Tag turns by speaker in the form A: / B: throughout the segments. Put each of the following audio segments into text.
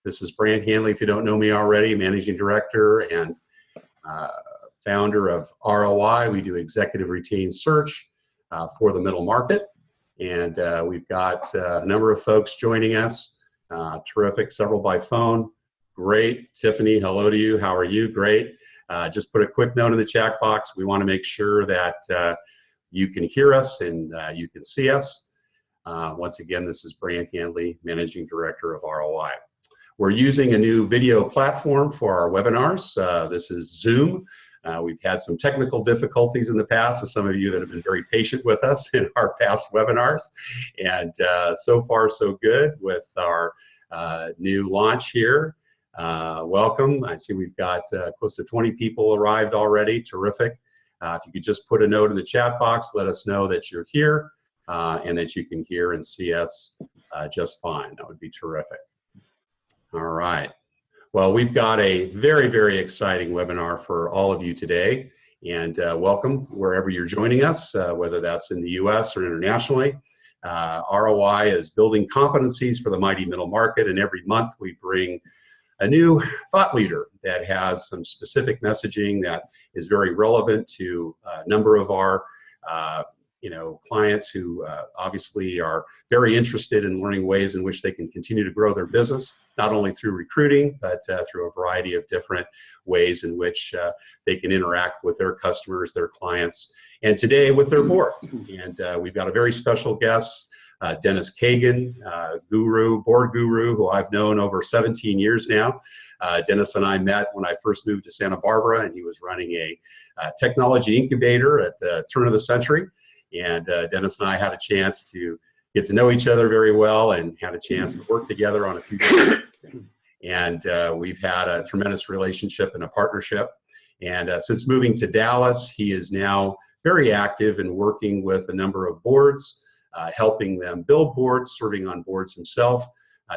A: This is Brant Hanley, if you don't know me already, Managing Director and founder of ROI. We do executive retained search for the middle market. And we've got a number of folks joining us. Terrific, several by phone. Great. Tiffany, hello to you. How are you? Great. Just put a quick note in the chat box. We want to make sure that you can hear us and you can see us. Once again, this is Brant Hanley, Managing Director of ROI. We're using a new video platform for our webinars. This is Zoom. We've had some technical difficulties in the past, as some of you that have been very patient with us in our past webinars. And so far, so good with our new launch here. Welcome. I see we've got close to 20 people arrived already. Terrific. If you could just put a note in the chat box, let us know that you're here and that you can hear and see us just fine. That would be terrific. All right. Well, we've got a very, very exciting webinar for all of you today. And welcome wherever you're joining us, whether that's in the US or internationally. ROI is building competencies for the mighty middle market. And every month we bring a new thought leader that has some specific messaging that is very relevant to a number of our clients who obviously are very interested in learning ways in which they can continue to grow their business, not only through recruiting, but through a variety of different ways in which they can interact with their customers, their clients, and today with their board. And we've got a very special guest, Dennis Cagan, board guru, who I've known over 17 years now. Dennis and I met when I first moved to Santa Barbara, and he was running a technology incubator at the turn of the century. And Dennis and I had a chance to get to know each other very well and had a chance to work together on a few different things. And we've had a tremendous relationship and a partnership. And since moving to Dallas, he is now very active in working with a number of boards, helping them build boards, serving on boards himself.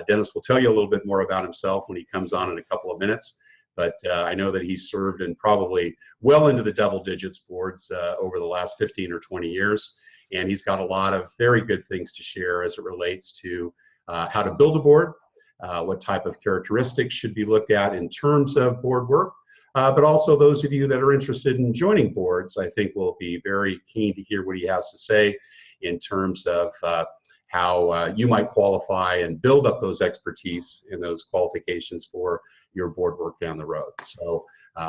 A: Dennis will tell you a little bit more about himself when he comes on in a couple of minutes. But I know that he's served in probably well into the double digits boards over the last 15 or 20 years. And he's got a lot of very good things to share as it relates to how to build a board, what type of characteristics should be looked at in terms of board work. But also those of you that are interested in joining boards, I think will be very keen to hear what he has to say in terms of how you might qualify and build up those expertise and those qualifications for your board work down the road. So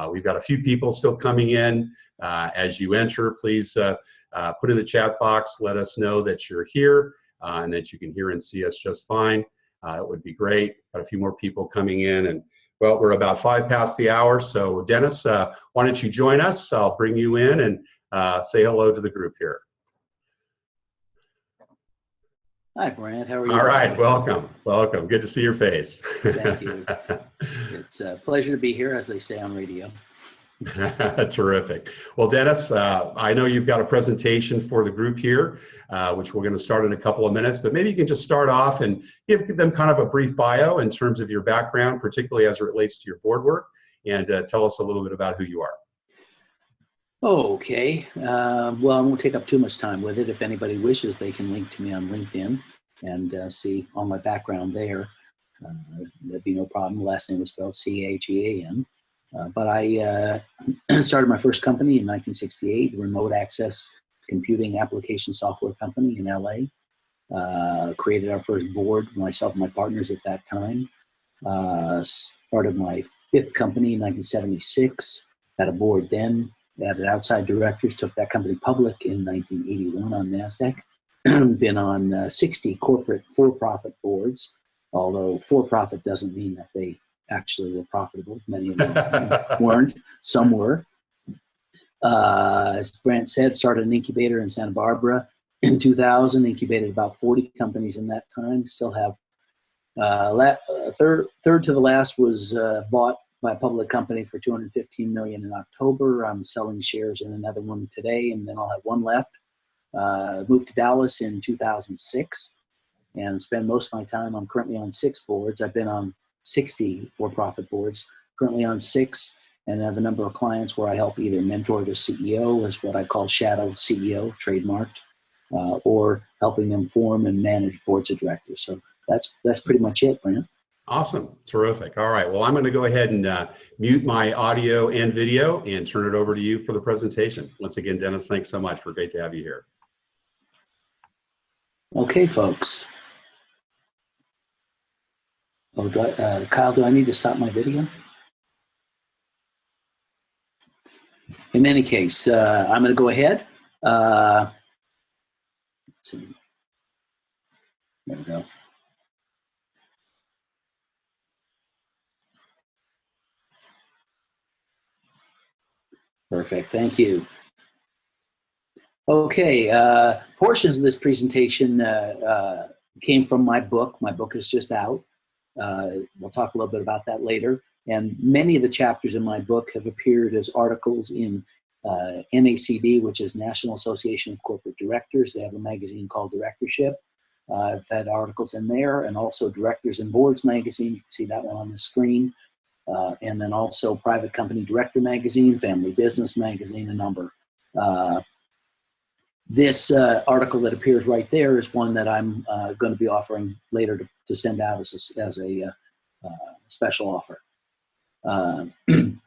A: we've got a few people still coming in. As you enter, please put in the chat box, let us know that you're here and that you can hear and see us just fine. It would be great. Got a few more people coming in, and well, we're about 5 past the hour. So Dennis, why don't you join us? I'll bring you in and say hello to the group here.
B: Hi, Brant. How are you?
A: All right. Welcome. Welcome. Good to see your face.
B: Thank you. It's a pleasure to be here, as they say on radio.
A: Terrific. Well, Dennis, I know you've got a presentation for the group here, which we're going to start in a couple of minutes, but maybe you can just start off and give them kind of a brief bio in terms of your background, particularly as it relates to your board work, and tell us a little bit about who you are.
B: Okay. Well, I won't take up too much time with it. If anybody wishes, they can link to me on LinkedIn and see all my background there. That'd be no problem. The last name was spelled C-A-G-A-N. But I started my first company in 1968, a remote access computing application software company in LA. Created our first board, myself and my partners at that time. Started my 5th company in 1976. Had a board then. Added outside directors, took that company public in 1981 on NASDAQ. Been on 60 corporate for-profit boards, although for-profit doesn't mean that they actually were profitable. Many of them weren't. Some were. As Brant said, started an incubator in Santa Barbara in 2000, incubated about 40 companies in that time. Still have third to the last was bought by a public company for $215 million in October. I'm selling shares in another one today, and then I'll have one left. Moved to Dallas in 2006 and spend most of my time. I'm currently on 6 boards. I've been on 60 for-profit boards, currently on 6, and I have a number of clients where I help either mentor the CEO as what I call shadow CEO, trademarked, or helping them form and manage boards of directors. So that's pretty much it, Brant.
A: Awesome. Terrific. All right. Well, I'm going to go ahead and mute my audio and video and turn it over to you for the presentation. Once again, Dennis, thanks so much. We're great to have you here.
B: Okay, folks. Oh, Kyle, do I need to stop my video? In any case, I'm going to go ahead. Let's see. There we go. Perfect. Thank you. Okay. Portions of this presentation came from my book. My book is just out. We'll talk a little bit about that later. And many of the chapters in my book have appeared as articles in NACD, which is National Association of Corporate Directors. They have a magazine called Directorship. I've had articles in there, and also Directors and Boards magazine. You can see that one on the screen. And then also Private Company Director magazine, Family Business magazine, a number. This article that appears right there is one that I'm going to be offering later to send out as a special offer. I'm going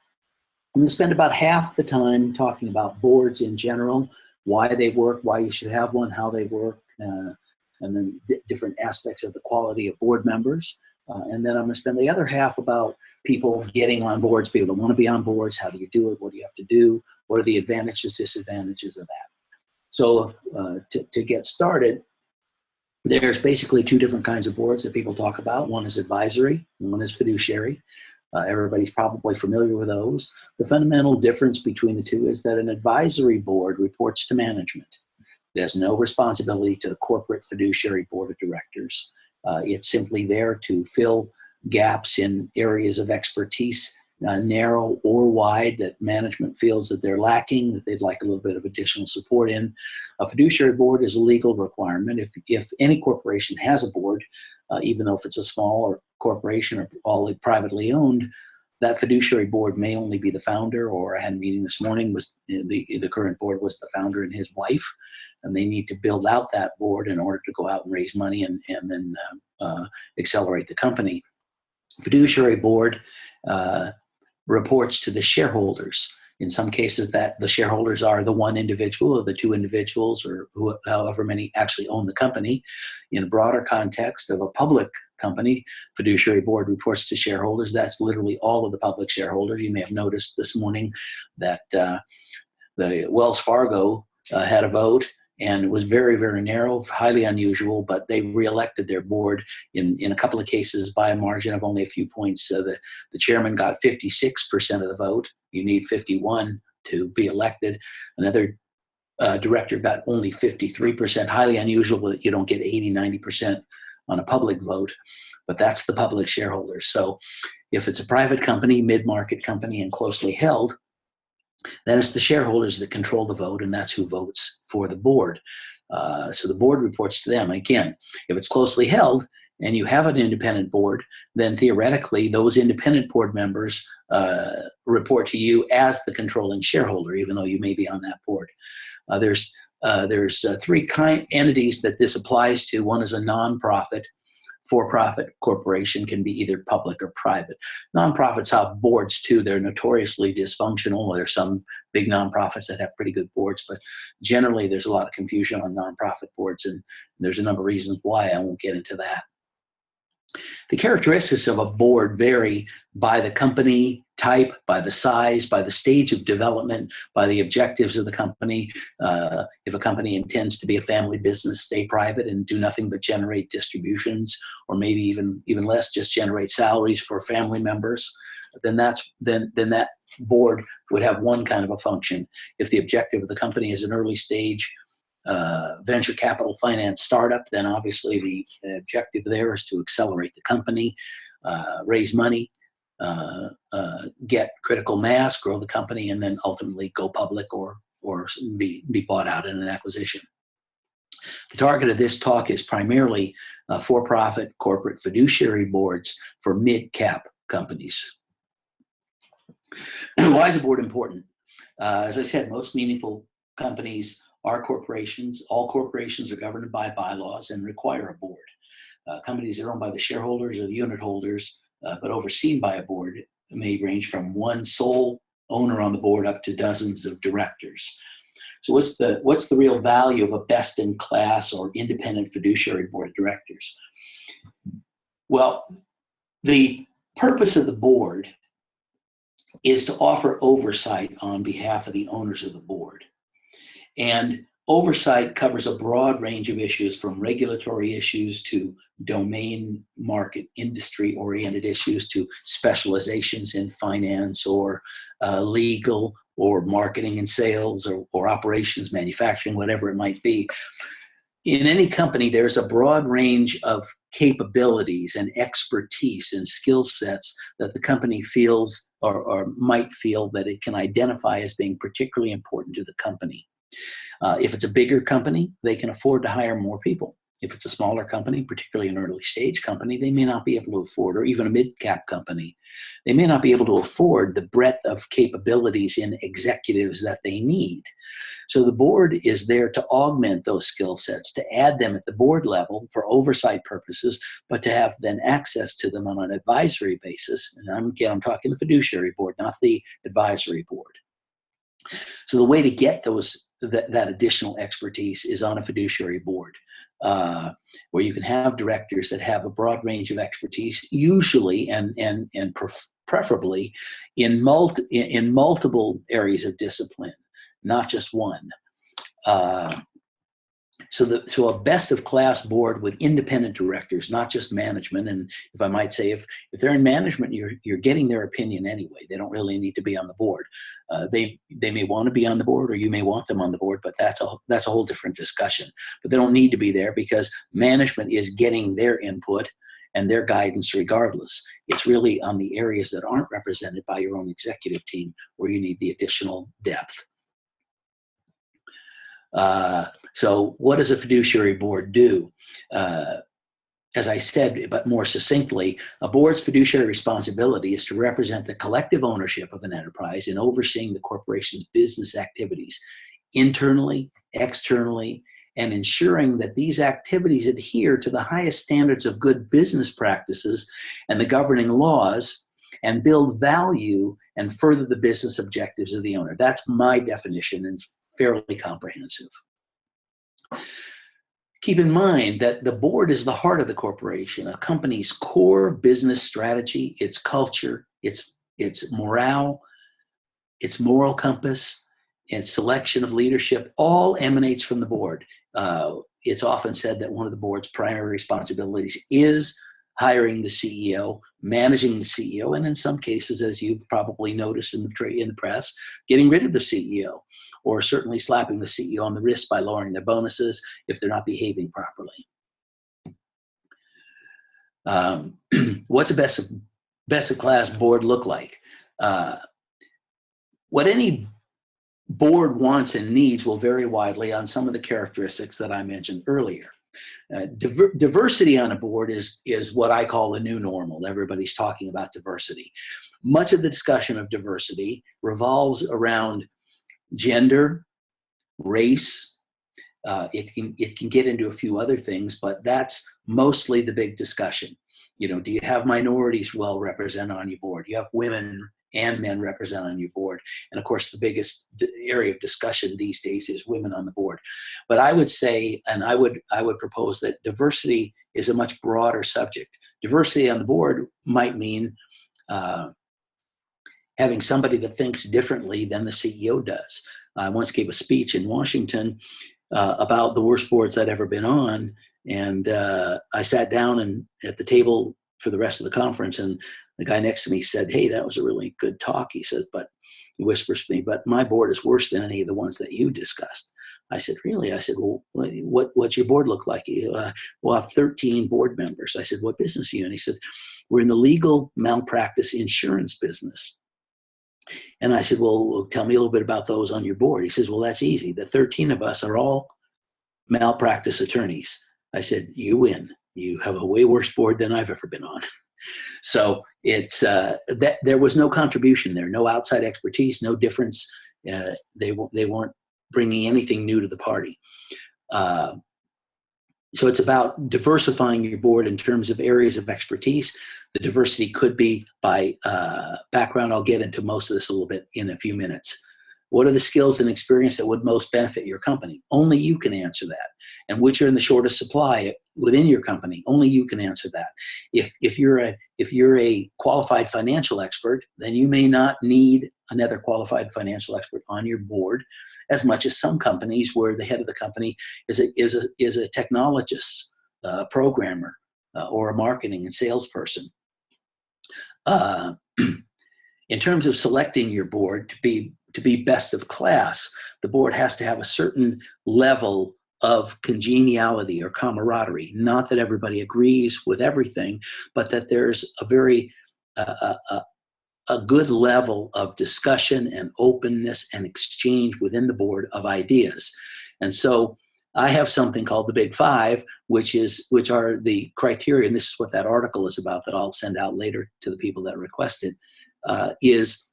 B: to spend about half the time talking about boards in general, why they work, why you should have one, how they work, and then different aspects of the quality of board members. And then I'm going to spend the other half about people getting on boards, people that want to be on boards, how do you do it, what do you have to do, what are the advantages, disadvantages of that. So to get started, there's basically two different kinds of boards that people talk about. One is advisory, and one is fiduciary. Everybody's probably familiar with those. The fundamental difference between the two is that an advisory board reports to management. It has no responsibility to the corporate fiduciary board of directors. It's simply there to fill gaps in areas of expertise, narrow or wide, that management feels that they're lacking, that they'd like a little bit of additional support in. A fiduciary board is a legal requirement. If any corporation has a board, even though if it's a small corporation or all privately owned, that fiduciary board may only be the founder, or I had a meeting this morning, was the current board was the founder and his wife, and they need to build out that board in order to go out and raise money and then accelerate the company. Fiduciary board reports to the shareholders. In some cases, that the shareholders are the one individual or the two individuals, or however many actually own the company. In a broader context of a public company, fiduciary board reports to shareholders. That's literally all of the public shareholders. You may have noticed this morning that the Wells Fargo had a vote, and it was very, very narrow, highly unusual, but they reelected their board in a couple of cases by a margin of only a few points. So the chairman got 56% of the vote. You need 51 to be elected. Another director got only 53%, highly unusual that you don't get 80, 90% on a public vote, but that's the public shareholders. So if it's a private company, mid-market company, and closely held, then it's the shareholders that control the vote, and that's who votes for the board. So the board reports to them. Again, if it's closely held and you have an independent board, then theoretically those independent board members report to you as the controlling shareholder, even though you may be on that board. There's three entities that this applies to. One is a nonprofit. For-profit corporation can be either public or private. Nonprofits have boards too. They're notoriously dysfunctional. There's some big nonprofits that have pretty good boards, but generally there's a lot of confusion on nonprofit boards, and there's a number of reasons why. I won't get into that. The characteristics of a board vary by the company type, by the size, by the stage of development, by the objectives of the company. If a company intends to be a family business, stay private and do nothing but generate distributions, or maybe even less, just generate salaries for family members, then that board would have one kind of a function. If the objective of the company is an early stage venture capital finance startup, then obviously the objective there is to accelerate the company, raise money, get critical mass, grow the company, and then ultimately go public or be bought out in an acquisition. The target of this talk is primarily for-profit corporate fiduciary boards for mid-cap companies. Why is a board important? As I said, most meaningful companies are corporations. All corporations are governed by bylaws and require a board. Companies that are owned by the shareholders or the unit holders, but overseen by a board, may range from one sole owner on the board up to dozens of directors. So what's the real value of a best-in-class or independent fiduciary board of directors? Well, the purpose of the board is to offer oversight on behalf of the owners of the board. And oversight covers a broad range of issues, from regulatory issues to domain market industry-oriented issues to specializations in finance or legal or marketing and sales or operations, manufacturing, whatever it might be. In any company, there's a broad range of capabilities and expertise and skill sets that the company feels or might feel that it can identify as being particularly important to the company. If it's a bigger company, they can afford to hire more people. If it's a smaller company, particularly an early stage company, they may not be able to afford, or even a mid-cap company, they may not be able to afford the breadth of capabilities in executives that they need. So the board is there to augment those skill sets, to add them at the board level for oversight purposes, but to have then access to them on an advisory basis. And I'm talking the fiduciary board, not the advisory board. So the way to get that additional expertise is on a fiduciary board, where you can have directors that have a broad range of expertise, usually and preferably in multiple areas of discipline, not just one. So a best of class board with independent directors, not just management. And if I might say, if they're in management, you're getting their opinion anyway. They don't really need to be on the board. They may want to be on the board, or you may want them on the board, but that's a whole different discussion. But they don't need to be there because management is getting their input and their guidance regardless. It's really on the areas that aren't represented by your own executive team where you need the additional depth. So what does a fiduciary board do? As I said, but more succinctly, a board's fiduciary responsibility is to represent the collective ownership of an enterprise in overseeing the corporation's business activities, internally, externally, and ensuring that these activities adhere to the highest standards of good business practices and the governing laws, and build value and further the business objectives of the owner. That's my definition, and fairly comprehensive. Keep in mind that the board is the heart of the corporation, a company's core business strategy, its culture, its morale, its moral compass, and selection of leadership all emanates from the board. It's often said that one of the board's primary responsibilities is hiring the CEO, managing the CEO, and in some cases, as you've probably noticed in the press, getting rid of the CEO, or certainly slapping the CEO on the wrist by lowering their bonuses if they're not behaving properly. What's a best of class board look like? What any board wants and needs will vary widely on some of the characteristics that I mentioned earlier. Diversity on a board is what I call the new normal. Everybody's talking about diversity. Much of the discussion of diversity revolves around gender, race. It can get into a few other things, but that's mostly the big discussion. You know, do you have minorities well represented on your board? Do you have women and men represented on your board? And of course, the biggest area of discussion these days is women on the board. But I would say, and I would propose that diversity is a much broader subject. Diversity on the board might mean having somebody that thinks differently than the CEO does. I once gave a speech in Washington about the worst boards I'd ever been on, and I sat down at the table for the rest of the conference, and the guy next to me said, "Hey, that was a really good talk." He says, but he whispers to me, "But my board is worse than any of the ones that you discussed." I said, "Really?" I said, "Well, what's your board look like?" "We'll have 13 board members." I said, "What business are you in?" He said, "We're in the legal malpractice insurance business." And I said, "Well, tell me a little bit about those on your board." He says, "Well, that's easy. The 13 of us are all malpractice attorneys." I said, "You win. You have a way worse board than I've ever been on." So it's that there was no contribution there, no outside expertise, no difference. They weren't bringing anything new to the party. So it's about diversifying your board in terms of areas of expertise. The diversity could be by background. I'll get into most of this a little bit in a few minutes. What are the skills and experience that would most benefit your company? Only you can answer that. And which are in the shortest supply within your company? Only you can answer that. If you're a qualified financial expert, then you may not need another qualified financial expert on your board, as much as some companies where the head of the company is a technologist, programmer, or a marketing and salesperson. In terms of selecting your board to be best of class, the board has to have a certain level of congeniality or camaraderie. Not that everybody agrees with everything, but that there's a very a good level of discussion and openness and exchange within the board of ideas. And so I have something called the Big Five, which are the criteria, and this is what that article is about that I'll send out later to the people that requested, is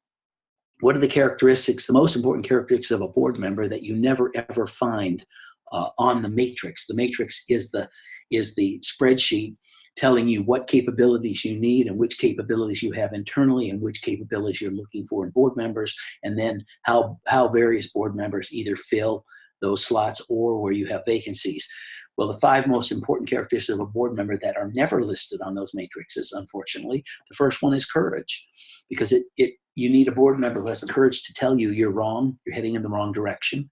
B: what are the characteristics, the most important characteristics of a board member that you never ever find on the matrix. The matrix is the spreadsheet telling you what capabilities you need and which capabilities you have internally and which capabilities you're looking for in board members, and then how various board members either fill those slots or where you have vacancies. Well, the 5 most important characteristics of a board member that are never listed on those matrices, unfortunately, the first one is courage, because you need a board member who has the courage to tell you you're wrong, you're heading in the wrong direction,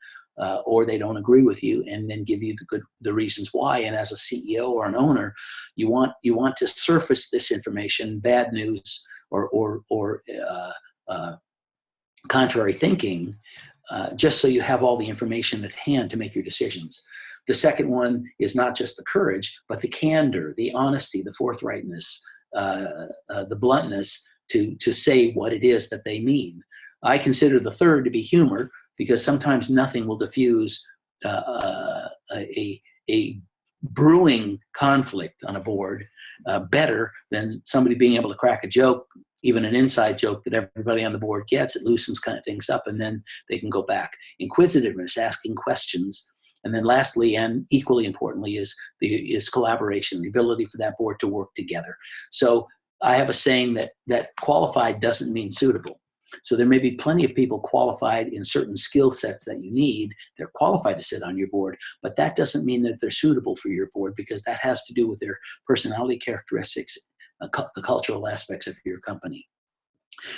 B: or they don't agree with you, and then give you the reasons why. And as a CEO or an owner, you want to surface this information, bad news or contrary thinking, just so you have all the information at hand to make your decisions. The second one is not just the courage, but the candor, the honesty, the forthrightness, the bluntness to say what it is that they mean. I consider the third to be humor, because sometimes nothing will diffuse a brewing conflict on a board better than somebody being able to crack a joke, even an inside joke that everybody on the board gets. It loosens kind of things up, and then they can go back. Inquisitiveness, asking questions. And then lastly, and equally importantly, is collaboration, the ability for that board to work together. So I have a saying that qualified doesn't mean suitable. So there may be plenty of people qualified in certain skill sets that you need. They're qualified to sit on your board, but that doesn't mean that they're suitable for your board, because that has to do with their personality characteristics, the cultural aspects of your company.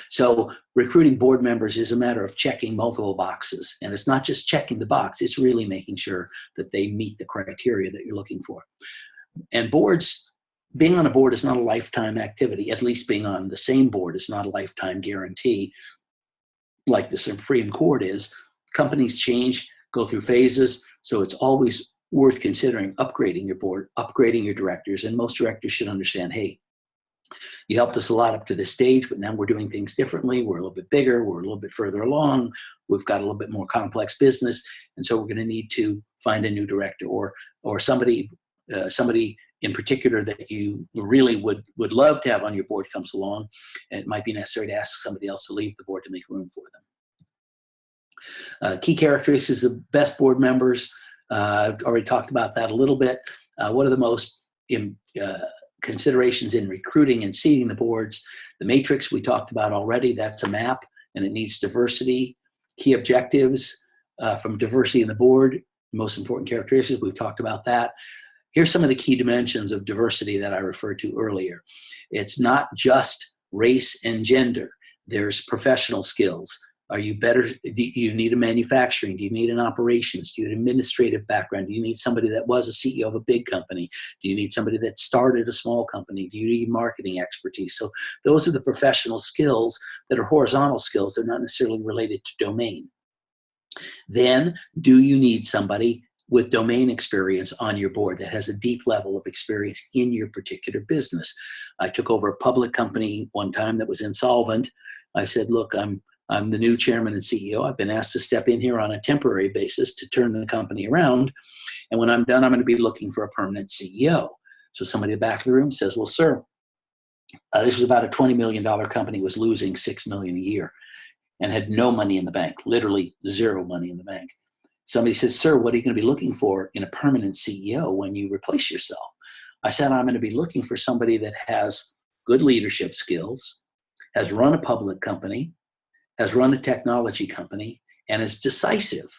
B: So recruiting board members is a matter of checking multiple boxes. And it's not just checking the box, it's really making sure that they meet the criteria that you're looking for. And being on a board is not a lifetime activity. At least being on the same board is not a lifetime guarantee like the Supreme Court is. Companies change, go through phases, so it's always worth considering upgrading your board, upgrading your directors, and most directors should understand, hey, you helped us a lot up to this stage, but now we're doing things differently. We're a little bit bigger, we're a little bit further along, we've got a little bit more complex business, and so we're going to need to find a new director or somebody in particular that you really would love to have on your board comes along, and it might be necessary to ask somebody else to leave the board to make room for them. Key characteristics of best board members, I've already talked about that a little bit. What are the most considerations in recruiting and seating the boards? The matrix we talked about already, that's a map, and it needs diversity. Key objectives from diversity in the board, most important characteristics, we've talked about that. Here's some of the key dimensions of diversity that I referred to earlier. It's not just race and gender. There's professional skills. Are you better? Do you need a manufacturing? Do you need an operations? Do you need an administrative background? Do you need somebody that was a CEO of a big company? Do you need somebody that started a small company? Do you need marketing expertise? So those are the professional skills that are horizontal skills. They're not necessarily related to domain. Then, do you need somebody with domain experience on your board that has a deep level of experience in your particular business? I took over a public company one time that was insolvent. I said, look, I'm the new chairman and CEO. I've been asked to step in here on a temporary basis to turn the company around. And when I'm done, I'm going to be looking for a permanent CEO. So somebody in the back of the room says, well, sir, this was about a $20 million company, was losing $6 million a year and had no money in the bank, literally zero money in the bank. Somebody says, sir, what are you going to be looking for in a permanent CEO when you replace yourself? I said, I'm going to be looking for somebody that has good leadership skills, has run a public company, has run a technology company, and is decisive.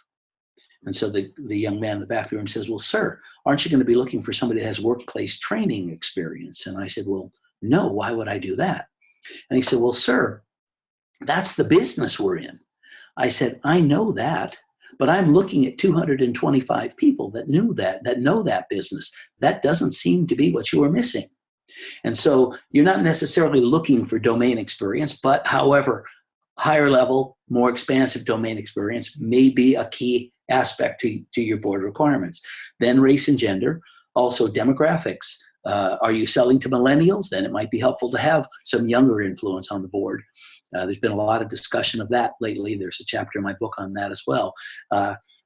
B: And so the young man in the back room says, well, sir, aren't you going to be looking for somebody that has workplace training experience? And I said, well, no, why would I do that? And he said, well, sir, that's the business we're in. I said, I know that, but I'm looking at 225 people that know that business. That doesn't seem to be what you are missing. And so you're not necessarily looking for domain experience, but however, higher level, more expansive domain experience may be a key aspect to your board requirements. Then race and gender, also demographics. Are you selling to millennials? Then it might be helpful to have some younger influence on the board. There's been a lot of discussion of that lately. There's a chapter in my book on that as well.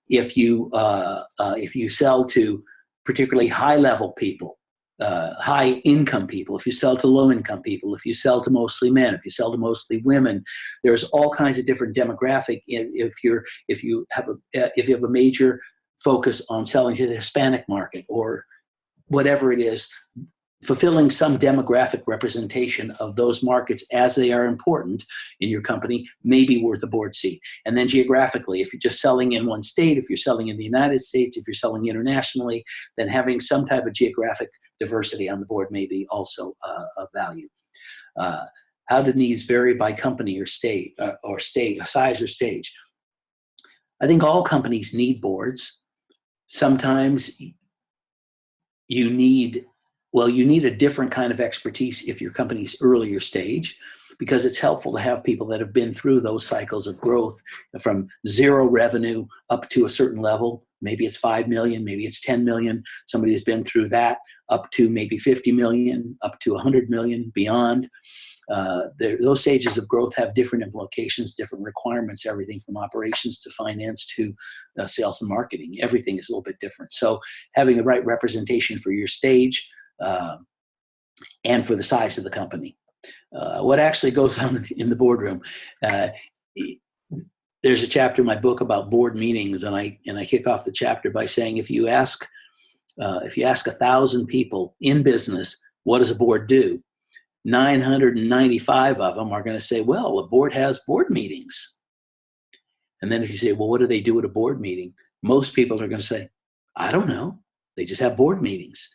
B: If you sell to particularly high-level people, high-income people, if you sell to low-income people, if you sell to mostly men, if you sell to mostly women, there's all kinds of different demographic. If you have a major focus on selling to the Hispanic market or whatever it is, fulfilling some demographic representation of those markets as they are important in your company may be worth a board seat. And then geographically, if you're just selling in one state, if you're selling in the United States, if you're selling internationally, then having some type of geographic diversity on the board may be also of value. How do needs vary by company or state, size or stage? I think all companies need boards. Sometimes you need a different kind of expertise if your company's earlier stage, because it's helpful to have people that have been through those cycles of growth from zero revenue up to a certain level. Maybe it's 5 million, maybe it's 10 million. Somebody has been through that up to maybe 50 million, up to 100 million, beyond. Those stages of growth have different implications, different requirements, everything from operations to finance to sales and marketing. Everything is a little bit different. So having the right representation for your stage and for the size of the company. What actually goes on in the boardroom? There's a chapter in my book about board meetings, and I kick off the chapter by saying if you ask 1,000 people in business, what does a board do? 995 of them are going to say, well, a board has board meetings. And then if you say, well, what do they do at a board meeting? Most people are going to say, I don't know. They just have board meetings.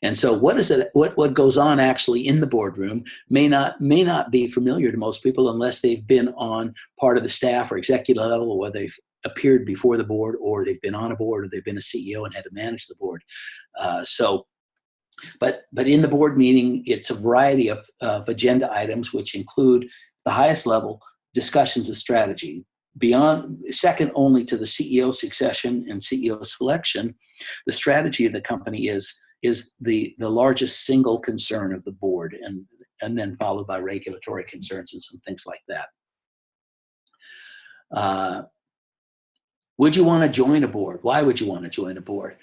B: And so what goes on actually in the boardroom may not be familiar to most people unless they've been on part of the staff or executive level, or whether they've appeared before the board, or they've been on a board, or they've been a CEO and had to manage the board. But in the board meeting, it's a variety of agenda items, which include the highest level discussions of strategy. Second only to the CEO succession and CEO selection, the strategy of the company is the largest single concern of the board, and then followed by regulatory concerns and some things like that. Would you want to join a board? Why would you want to join a board?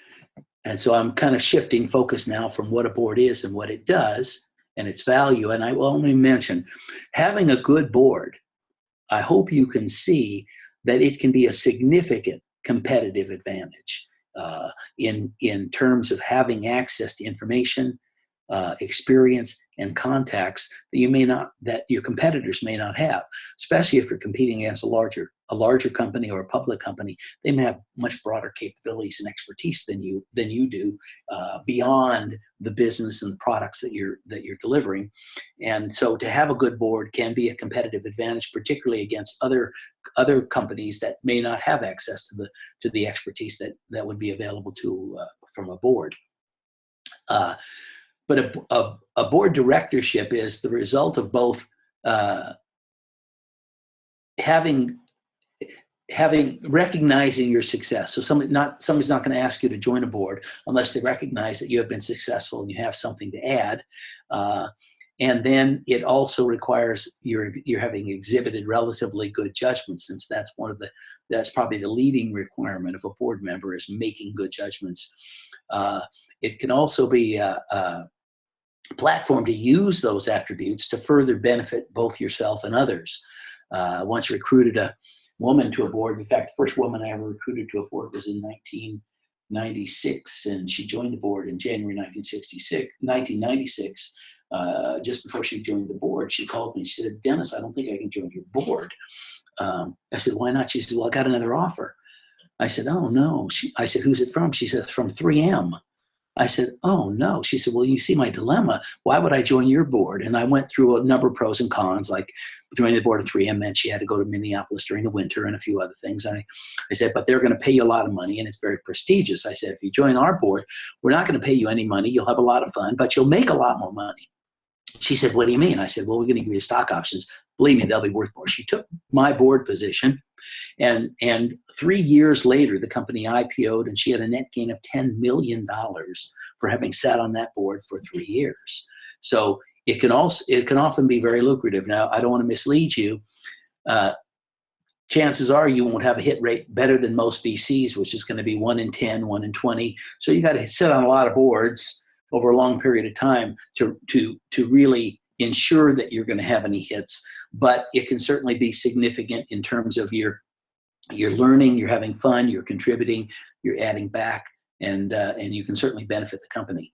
B: And so I'm kind of shifting focus now from what a board is and what it does and its value. And I will only mention having a good board. I hope you can see that it can be a significant competitive advantage in terms of having access to information, experience, and contacts that your competitors may not have, especially if you're competing against a larger company or a public company. They may have much broader capabilities and expertise than you do beyond the business and the products that you're delivering. And so to have a good board can be a competitive advantage, particularly against other companies that may not have access to the expertise that would be available from a board. But a board directorship is the result of both recognizing your success. So somebody's not going to ask you to join a board unless they recognize that you have been successful and you have something to add. And then it also requires you're having exhibited relatively good judgment, since that's probably the leading requirement of a board member, is making good judgments. It can also be a platform to use those attributes to further benefit both yourself and others. Once recruited woman to a board. In fact, the first woman I ever recruited to a board was in 1996, and she joined the board in January 1996. Just before she joined the board, she called me. She said, "Dennis, I don't think I can join your board." I said, "Why not?" She said, "Well, I got another offer." I said, "Oh, no." I said, "Who's it from?" She said, "From 3M." I said, "Oh, no." She said, "Well, you see my dilemma. Why would I join your board?" And I went through a number of pros and cons, like joining the board of 3M meant she had to go to Minneapolis during the winter and a few other things. I said, "But they're going to pay you a lot of money, and it's very prestigious." I said, "If you join our board, we're not going to pay you any money. You'll have a lot of fun, but you'll make a lot more money." She said, "What do you mean?" I said, "Well, we're going to give you stock options. Believe me, they'll be worth more." She took my board position. And 3 years later, the company IPO'd, and she had a net gain of $10 million for having sat on that board for 3 years. So it can often be very lucrative. Now, I don't want to mislead you. Chances are you won't have a hit rate better than most VCs, which is going to be 1 in 10, 1 in 20. So you got to sit on a lot of boards over a long period of time to really ensure that you're going to have any hits. But it can certainly be significant in terms of you're learning, you're having fun, you're contributing, you're adding back, and you can certainly benefit the company.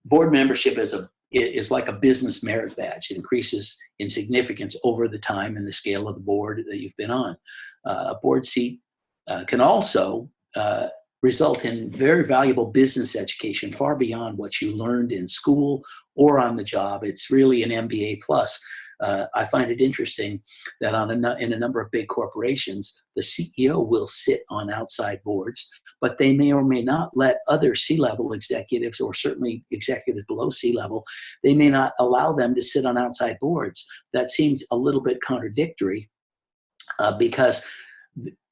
B: Board membership is like a business merit badge. It increases in significance over the time and the scale of the board that you've been on. A board seat can also result in very valuable business education far beyond what you learned in school or on the job. It's really an MBA plus. I find it interesting that in a number of big corporations, the CEO will sit on outside boards, but they may or may not let other C-level executives, or certainly executives below C-level, they may not allow them to sit on outside boards. That seems a little bit contradictory because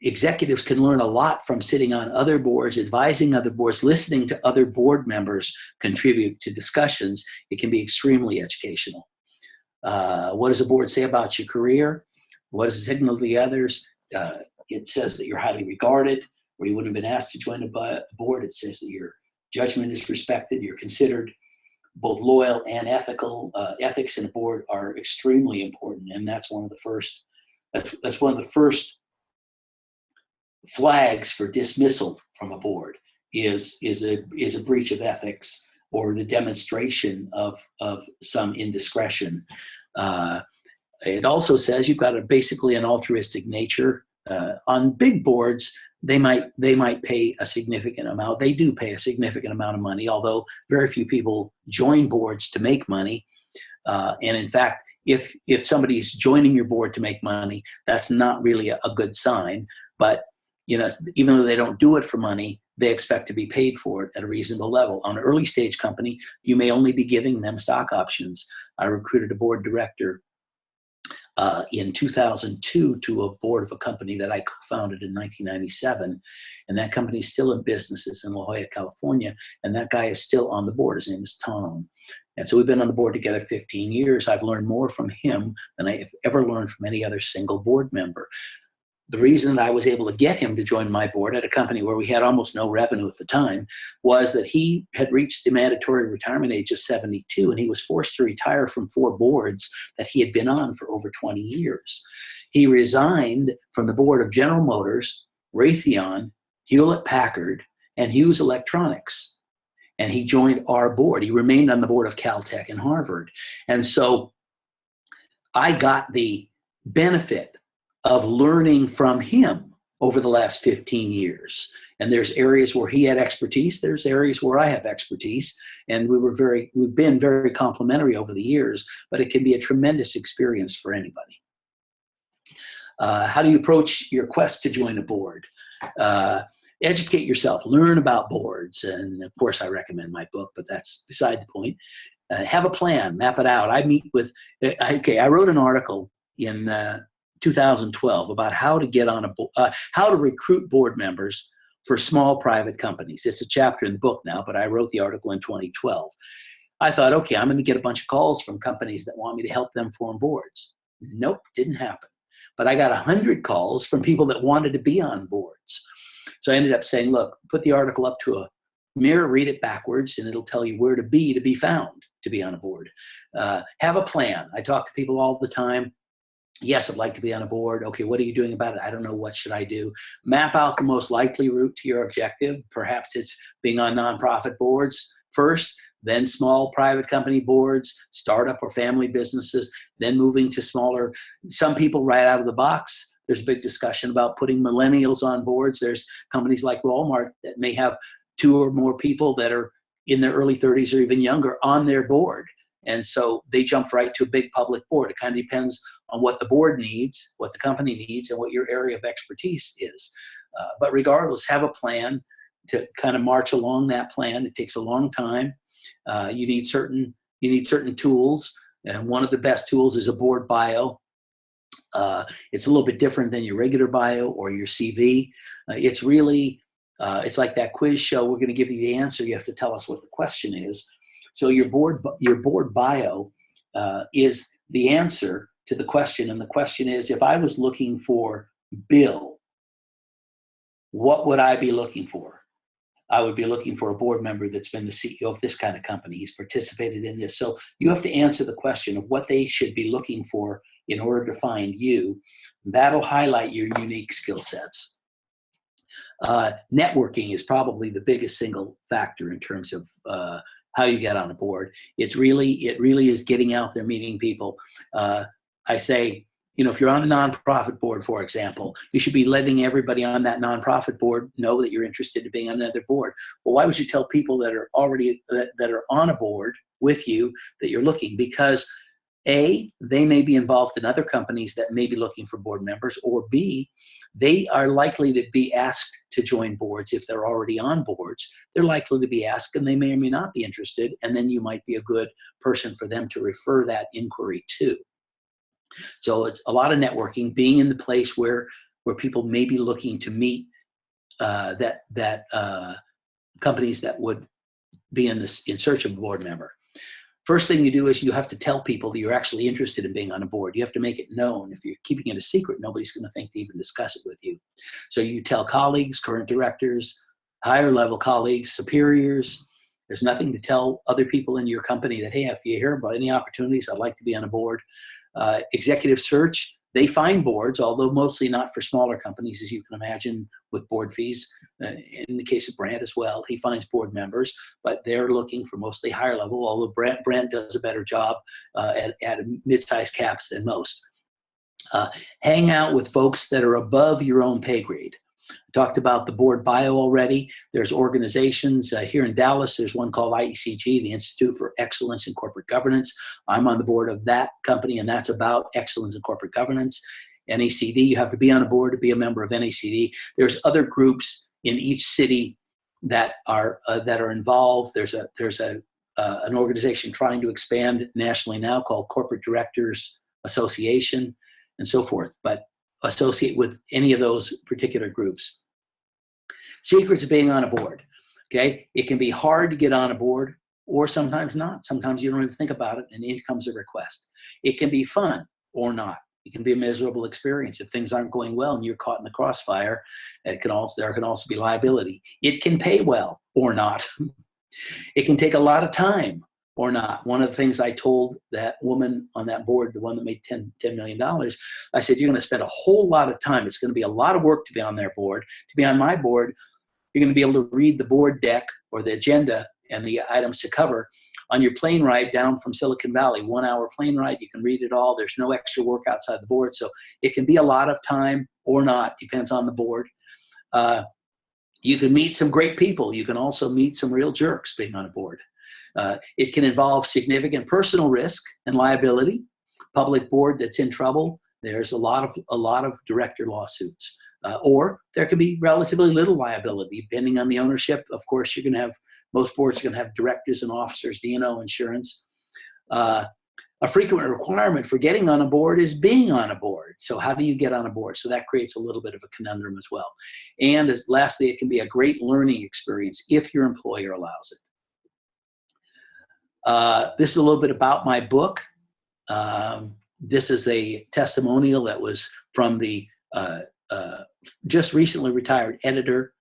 B: executives can learn a lot from sitting on other boards, advising other boards, listening to other board members contribute to discussions. It can be extremely educational. What does a board say about your career? What does it signal to the others? It says that you're highly regarded, or you wouldn't have been asked to join the board. It says that your judgment is respected, you're considered both loyal and ethical. Ethics in a board are extremely important, and that's one of the first. That's one of the first flags for dismissal from a board is a breach of ethics or the demonstration of some indiscretion. It also says you've got basically an altruistic nature. On big boards, they might pay a significant amount. They do pay a significant amount of money, although very few people join boards to make money. And in fact, if somebody's joining your board to make money, that's not really a good sign. But even though they don't do it for money, they expect to be paid for it at a reasonable level. On an early stage company, you may only be giving them stock options. I recruited a board director in 2002 to a board of a company that I co-founded in 1997. And that company is still in business. It's in La Jolla, California. And that guy is still on the board. His name is Tom. And so we've been on the board together 15 years. I've learned more from him than I have ever learned from any other single board member. The reason that I was able to get him to join my board at a company where we had almost no revenue at the time was that he had reached the mandatory retirement age of 72, and he was forced to retire from 4 boards that he had been on for over 20 years. He resigned from the board of General Motors, Raytheon, Hewlett-Packard, and Hughes Electronics. And he joined our board. He remained on the board of Caltech and Harvard. And so I got the benefit of learning from him over the last 15 years. And there's areas where he had expertise, there's areas where I have expertise, and we've been very complementary over the years, but it can be a tremendous experience for anybody. How do you approach your quest to join a board? Educate yourself, learn about boards, and of course I recommend my book, but that's beside the point. Have a plan, map it out. I wrote an article in 2012 about how to get on how to recruit board members for small private companies. It's a chapter in the book now, but I wrote the article in 2012. I thought, okay, I'm going to get a bunch of calls from companies that want me to help them form boards. Nope, didn't happen. But I got 100 calls from people that wanted to be on boards. So I ended up saying, look, put the article up to a mirror, read it backwards, and it'll tell you where to be found to be on a board. Have a plan. I talk to people all the time. Yes, I'd like to be on a board. Okay, what are you doing about it? I don't know. What should I do? Map out the most likely route to your objective. Perhaps it's being on nonprofit boards first, then small private company boards, startup or family businesses, then moving to smaller. Some people right out of the box, there's a big discussion about putting millennials on boards. There's companies like Walmart that may have 2 or more people that are in their early 30s or even younger on their board. And so they jumped right to a big public board. It kind of depends on what the board needs, what the company needs, and what your area of expertise is. But regardless, have a plan to kind of march along that plan. It takes a long time. You need certain tools, and one of the best tools is a board bio. It's a little bit different than your regular bio or your CV. It's really, it's like that quiz show. We're going to give you the answer. You have to tell us what the question is. So your board bio is the answer to the question. And the question is, if I was looking for Bill, what would I be looking for? I would be looking for a board member that's been the CEO of this kind of company. He's participated in this. So you have to answer the question of what they should be looking for in order to find you. That'll highlight your unique skill sets. Networking is probably the biggest single factor in terms of how you get on a board. It really is getting out there, meeting people. I say, if you're on a nonprofit board, for example, you should be letting everybody on that nonprofit board know that you're interested in being on another board. Well, why would you tell people that are already that are on a board with you that you're looking? Because A, they may be involved in other companies that may be looking for board members, or B, they are likely to be asked to join boards. If they're already on boards, they're likely to be asked, and they may or may not be interested, and then you might be a good person for them to refer that inquiry to. So it's a lot of networking, being in the place where people may be looking to meet companies that would be in search of a board member. First thing you do is you have to tell people that you're actually interested in being on a board. You have to make it known. If you're keeping it a secret, nobody's going to think to even discuss it with you. So you tell colleagues, current directors, higher level colleagues, superiors. There's nothing to tell other people in your company that, hey, if you hear about any opportunities, I'd like to be on a board. Executive search, they find boards, although mostly not for smaller companies, as you can imagine, with board fees. In the case of Brandt as well, he finds board members, but they're looking for mostly higher level, although Brandt does a better job at mid-sized caps than most. Hang out with folks that are above your own pay grade. Talked about the board bio already. There's organizations here in Dallas. There's one called IECG, the Institute for Excellence in Corporate Governance. I'm on the board of that company, and that's about excellence in corporate governance. NACD, you have to be on a board to be a member of NACD. There's other groups in each city that are involved. There's an organization trying to expand nationally now called Corporate Directors Association, and so forth. But associate with any of those particular groups. Secrets of being on a board. Okay, it can be hard to get on a board, or sometimes not. Sometimes you don't even think about it, and in comes a request. It can be fun or not. It can be a miserable experience if things aren't going well and you're caught in the crossfire. There can also be liability. It can pay well or not. It can take a lot of time or not. One of the things I told that woman on that board, the one that made $10 million, I said, you're going to spend a whole lot of time. It's going to be a lot of work to be on their board. To be on my board, you're going to be able to read the board deck or the agenda and the items to cover on your plane ride down from Silicon Valley. 1 hour plane ride, you can read it all. There's no extra work outside the board. So it can be a lot of time or not, depends on the board. You can meet some great people. You can also meet some real jerks being on a board. It can involve significant personal risk and liability. Public board that's in trouble, there's a lot of director lawsuits. Or there can be relatively little liability, depending on the ownership. Of course, you're going to have, most boards are going to have directors and officers, D&O insurance. A frequent requirement for getting on a board is being on a board. So how do you get on a board? So that creates a little bit of a conundrum as well. And lastly, it can be a great learning experience if your employer allows it. This is a little bit about my book. This is a testimonial that was from the just recently retired editor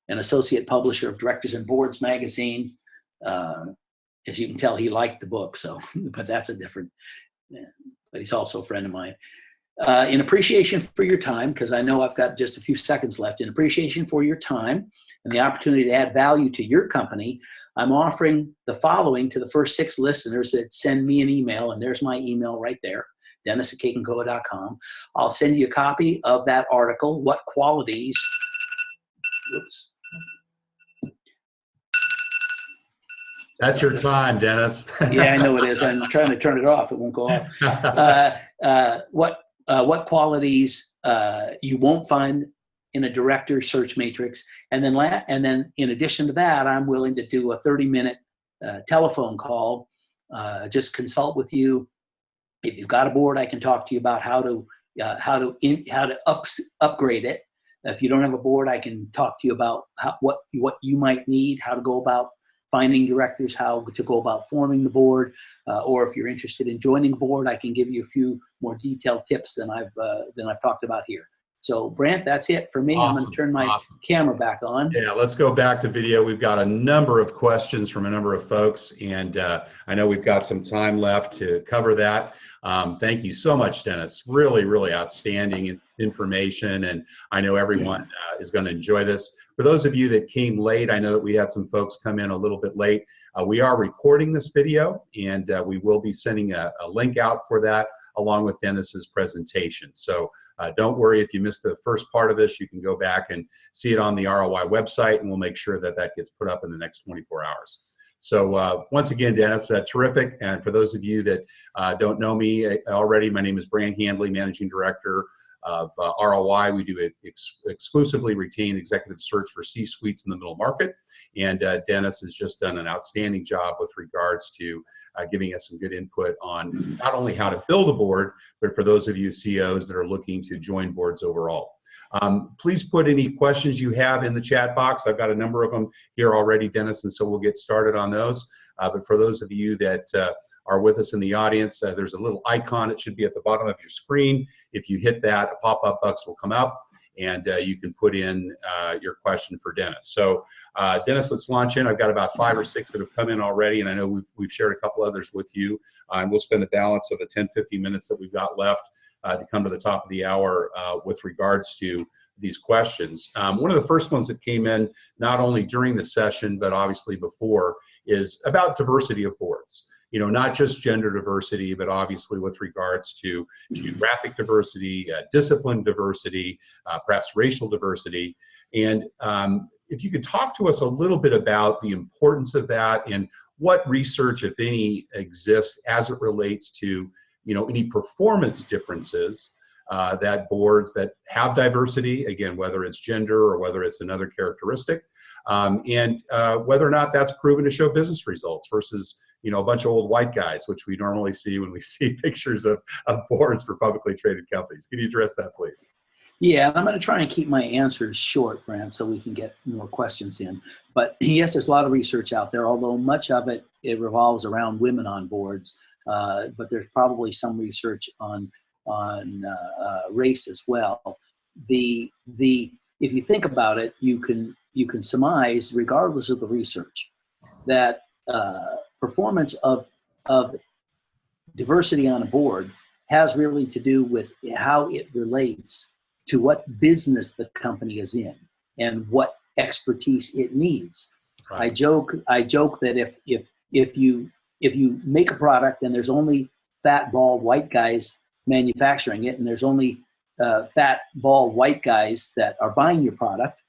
B: and associate publisher of Directors and Boards magazine. As you can tell, he liked the book, so, but that's a different, but he's also a friend of mine. in appreciation for your time, because I know I've got just a few seconds left, in appreciation for your time and the opportunity to add value to your company, I'm offering the following to the first 6 listeners that send me an email, and there's my email right there, dennis@cagancoa.com. I'll send you a copy of that article, What Qualities, oops.
A: That's your time, Dennis.
B: Yeah, I know it is. I'm trying to turn it off. It won't go off. What qualities you won't find in a director search matrix, and then in addition to that, I'm willing to do a 30-minute telephone call, just consult with you. If you've got a board, I can talk to you about how to upgrade it. If you don't have a board, I can talk to you about what you might need, how to go about finding directors, how to go about forming the board, or if you're interested in joining the board, I can give you a few more detailed tips than I've talked about here. So, Brant, that's it for me.
A: Awesome.
B: I'm going to turn my camera back on.
A: Yeah, let's go back to video. We've got a number of questions from a number of folks, and I know we've got some time left to cover that. Thank you so much, Dennis. Really, really outstanding information, and I know everyone is going to enjoy this. For those of you that came late, I know that we had some folks come in a little bit late. We are recording this video, and we will be sending a link out for that along with Dennis's presentation. So don't worry if you missed the first part of this, you can go back and see it on the ROI website, and we'll make sure that that gets put up in the next 24 hours. So once again, Dennis, terrific. And for those of you that don't know me already, my name is Brant Handley, Managing Director of ROI. We do exclusively retain executive search for C-suites in the middle market. And Dennis has just done an outstanding job with regards to giving us some good input on not only how to build a board, but for those of you CEOs that are looking to join boards overall. Please put any questions you have in the chat box. I've got a number of them here already, Dennis, and so we'll get started on those. But for those of you that are with us in the audience, there's a little icon. It should be at the bottom of your screen. If you hit that, a pop-up box will come up, and you can put in your question for Dennis. So Dennis, let's launch in. I've got about 5 or 6 that have come in already, and I know we've shared a couple others with you. And we'll spend the balance of the 10-15 minutes that we've got left to come to the top of the hour with regards to these questions. One of the first ones that came in, not only during the session, but obviously before, is about diversity of boards. You know, not just gender diversity, but obviously with regards to geographic diversity, discipline diversity, perhaps racial diversity. And if you could talk to us a little bit about the importance of that and what research, if any, exists as it relates to, you know, any performance differences that boards that have diversity, again, whether it's gender or whether it's another characteristic, and whether or not that's proven to show business results versus, you know, a bunch of old white guys, which we normally see when we see pictures of boards for publicly traded companies. Can you address that, please?
B: Yeah, I'm going to try and keep my answers short, Brant, so we can get more questions in. But yes, there's a lot of research out there, although much of it revolves around women on boards. But there's probably some research on race as well. If you think about it, you can surmise, regardless of the research, that performance of diversity on a board has really to do with how it relates to what business the company is in and what expertise it needs. Right. I joke that if you make a product and there's only fat, bald, white guys manufacturing it, and there's only fat, bald, white guys that are buying your product,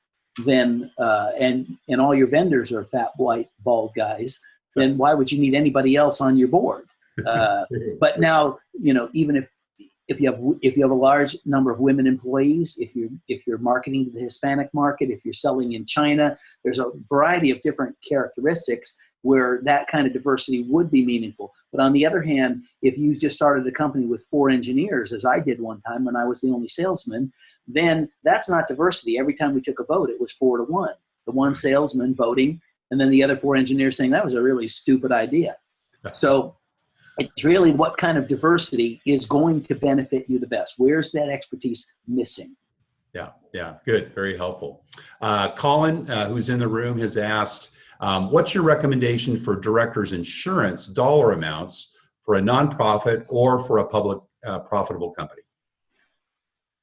B: then and all your vendors are fat, white, bald guys, then why would you need anybody else on your board? But now, you know, even if you have a large number of women employees, if you're marketing to the Hispanic market, if you're selling in China, there's a variety of different characteristics where that kind of diversity would be meaningful. But on the other hand, if you just started a company with 4 engineers, as I did one time when I was the only salesman, then that's not diversity. Every time we took a vote, it was 4-1. The one salesman voting, and then the other 4 engineers saying that was a really stupid idea. So it's really what kind of diversity is going to benefit you the best. Where's that expertise missing?
A: Yeah, good, very helpful. Colin, who's in the room, has asked, what's your recommendation for directors' insurance dollar amounts for a nonprofit or for a public profitable company?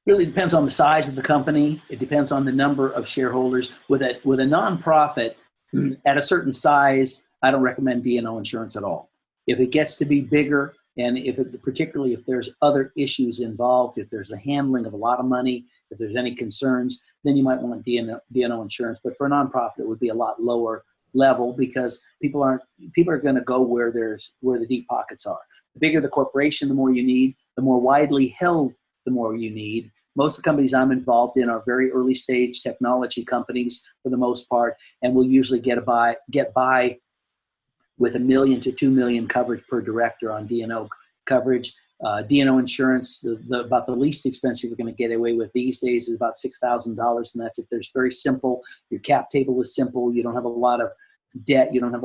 B: Really depends on the size of the company. It depends on the number of shareholders. With a nonprofit at a certain size, I don't recommend D&O insurance at all. If it gets to be bigger, and if it's particularly if there's other issues involved, if there's a handling of a lot of money, if there's any concerns, then you might want D&O insurance. But for a nonprofit, it would be a lot lower level because people are going to go where the deep pockets are. The bigger the corporation, the more you need. The more widely held, the more you need. Most of the companies I'm involved in are very early stage technology companies for the most part, and will usually get by with $1 million to $2 million coverage per director on D&O coverage. D&O insurance, about the least expensive you're going to get away with these days is about $6,000, and that's if there's very simple. Your cap table is simple. You don't have a lot of debt. You don't have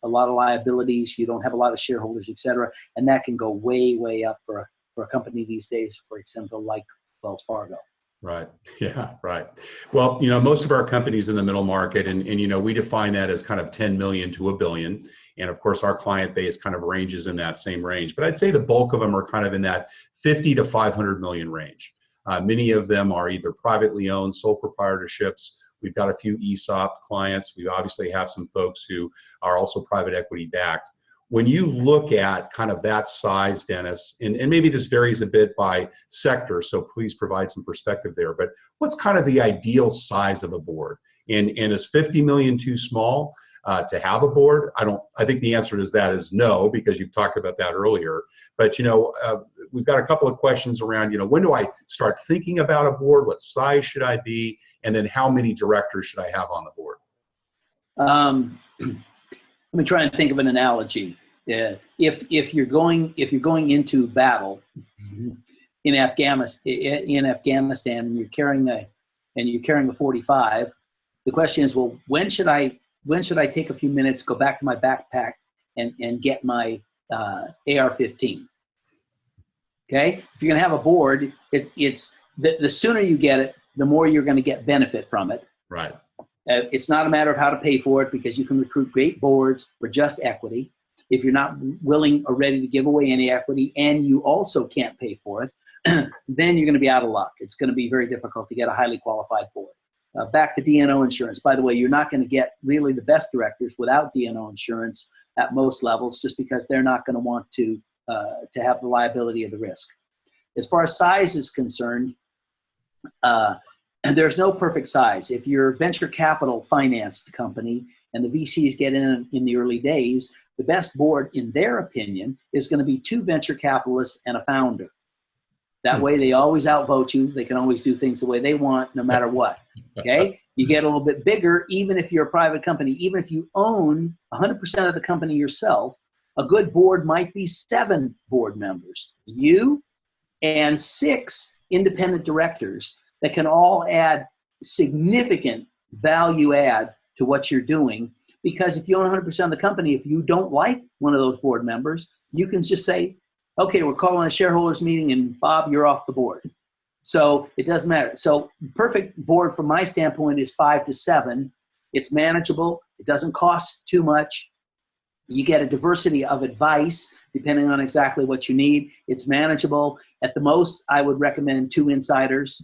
B: a lot of liabilities. You don't have a lot of shareholders, et cetera, and that can go way up for a company these days, for example, like Wells Fargo.
A: Right. Yeah. Right. Well, most of our companies in the middle market, and we define that as kind of 10 million to $1 billion. And of course, our client base kind of ranges in that same range. But I'd say the bulk of them are kind of in that 50 to 500 million range. Many of them are either privately owned, sole proprietorships. We've got a few ESOP clients. We obviously have some folks who are also private equity backed. When you look at kind of that size, Dennis, and maybe this varies a bit by sector, so please provide some perspective there, but what's kind of the ideal size of a board? And is 50 million too small to have a board? I think the answer to that is no, because you've talked about that earlier. But, we've got a couple of questions around, when do I start thinking about a board? What size should I be? And then how many directors should I have on the board?
B: Let me try and think of an analogy. If you're going into battle in Afghanistan and you're carrying a 45, the question is, well, when should I take a few minutes, go back to my backpack and get my AR-15? Okay, if you're going to have a board, it's the sooner you get it, the more you're going to get benefit from it.
A: Right.
B: It's not a matter of how to pay for it, because you can recruit great boards for just equity. If you're not willing or ready to give away any equity and you also can't pay for it, then you're going to be out of luck. It's going to be very difficult to get a highly qualified board. Back to D&O insurance. By the way, you're not going to get really the best directors without D&O insurance at most levels, just because they're not going to want to have the liability of the risk. As far as size is concerned, there's no perfect size. If you're a venture capital financed company and the VCs get in the early days, the best board, in their opinion, is going to be 2 venture capitalists and a founder. That way they always outvote you. They can always do things the way they want, no matter what. Okay? You get a little bit bigger, even if you're a private company. Even if you own 100% of the company yourself, a good board might be 7 board members. You and 6 independent directors that can all add significant value add to what you're doing. Because if you own 100% of the company, if you don't like one of those board members, you can just say, okay, we're calling a shareholders meeting and Bob, you're off the board. So it doesn't matter. So perfect board from my standpoint is 5 to 7. It's manageable. It doesn't cost too much. You get a diversity of advice depending on exactly what you need. It's manageable. At the most, I would recommend 2 insiders.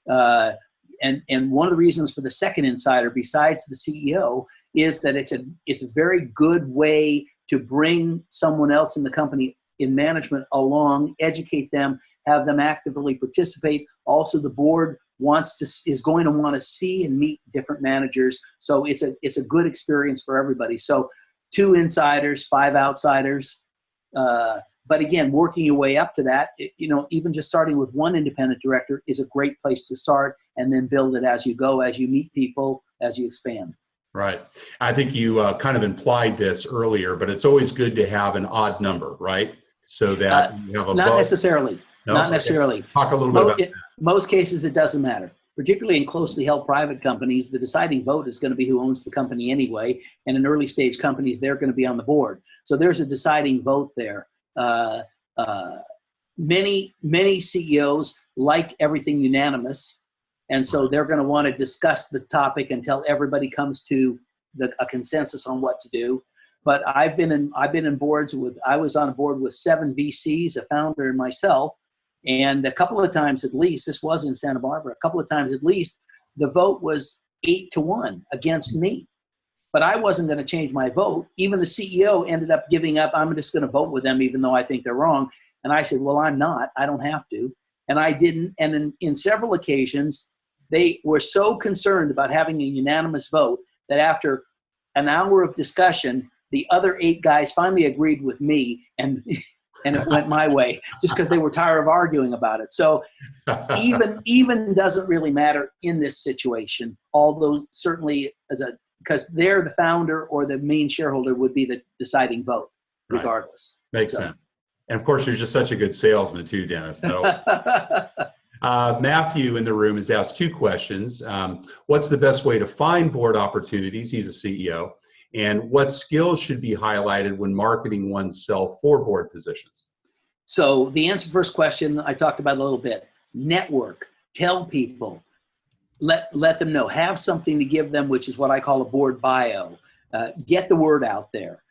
B: And one of the reasons for the second insider, besides the CEO, is that it's a very good way to bring someone else in the company in management along, educate them, have them actively participate. Also, the board is going to want to see and meet different managers. So it's a good experience for everybody. So 2 insiders, 5 outsiders. But again, working your way up to that, even just starting with 1 independent director is a great place to start, and then build it as you go, as you meet people, as you expand.
A: Right. I think you kind of implied this earlier, but it's always good to have an odd number, right? So that you have a
B: not
A: vote.
B: Necessarily. No? Not necessarily.
A: Talk a little bit about that.
B: Most cases, it doesn't matter. Particularly in closely held private companies, the deciding vote is going to be who owns the company anyway. And in early stage companies, they're going to be on the board. So there's a deciding vote there. Many CEOs like everything unanimous. And so they're going to want to discuss the topic until everybody comes to a consensus on what to do. But I was on a board with 7 VCs, a founder, and myself. And a couple of times at least, this was in Santa Barbara, a couple of times at least, the vote was 8-1 against me. But I wasn't going to change my vote. Even the CEO ended up giving up. I'm just going to vote with them even though I think they're wrong. And I said, well, I'm not. I don't have to. And I didn't. And in several occasions, they were so concerned about having a unanimous vote that after an hour of discussion, the other 8 guys finally agreed with me, and it went my way just because they were tired of arguing about it. So even doesn't really matter in this situation, although certainly because they're the founder or the main shareholder would be the deciding vote regardless.
A: Right. Makes sense. And of course, you're just such a good salesman too, Dennis. No. Matthew in the room has asked 2 questions. What's the best way to find board opportunities? He's a CEO. And what skills should be highlighted when marketing oneself for board positions?
B: So the answer to the first question I talked about a little bit. Network, tell people, let them know, have something to give them, which is what I call a board bio. Get the word out there.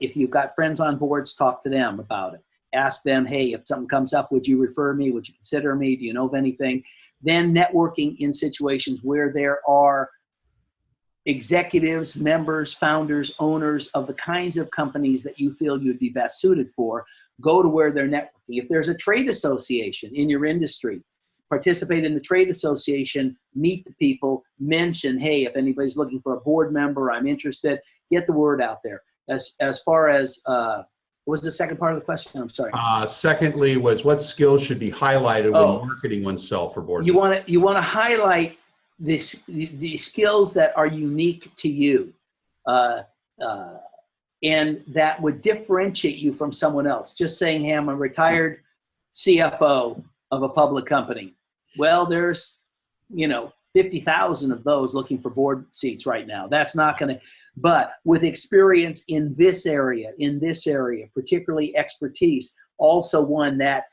B: If you've got friends on boards, talk to them about it. Ask them, hey, if something comes up, would you refer me? Would you consider me? Do you know of anything? Then networking in situations where there are executives, members, founders, owners of the kinds of companies that you feel you'd be best suited for, go to where they're networking. If there's a trade association in your industry, participate in the trade association, meet the people, mention, hey, if anybody's looking for a board member, I'm interested, get the word out there. As far as, what was the second part of the question? I'm sorry.
A: Secondly was what skills should be highlighted when marketing oneself for board?
B: You want to highlight the skills that are unique to you, and that would differentiate you from someone else. Just saying, hey, I'm a retired CFO of a public company. Well, there's 50,000 of those looking for board seats right now. That's not going to. But with experience in this area, particularly expertise, also one that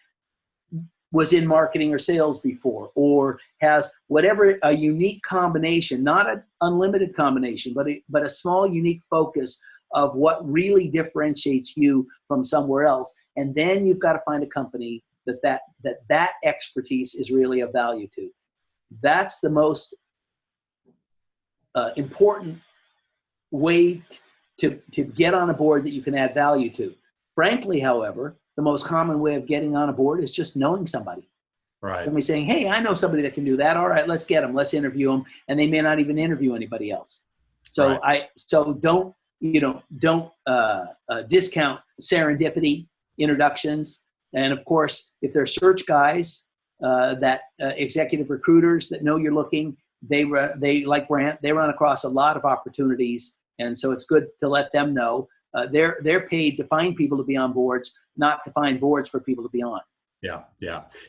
B: was in marketing or sales before, or has whatever, a unique combination, not an unlimited combination, but a small unique focus of what really differentiates you from somewhere else. And then you've got to find a company that expertise is really of value to. That's the most important way to get on a board that you can add value to. Frankly, however, the most common way of getting on a board is just knowing somebody.
A: Right.
B: Somebody saying, hey, I know somebody that can do that. All right, let's get them. Let's interview them. And they may not even interview anybody else. So don't discount serendipity introductions. And of course, if they're search guys, executive recruiters that know you're looking, they like Brant, they run across a lot of opportunities. And so it's good to let them know. They're paid to find people to be on boards, not to find boards for people to be on.
A: Yeah.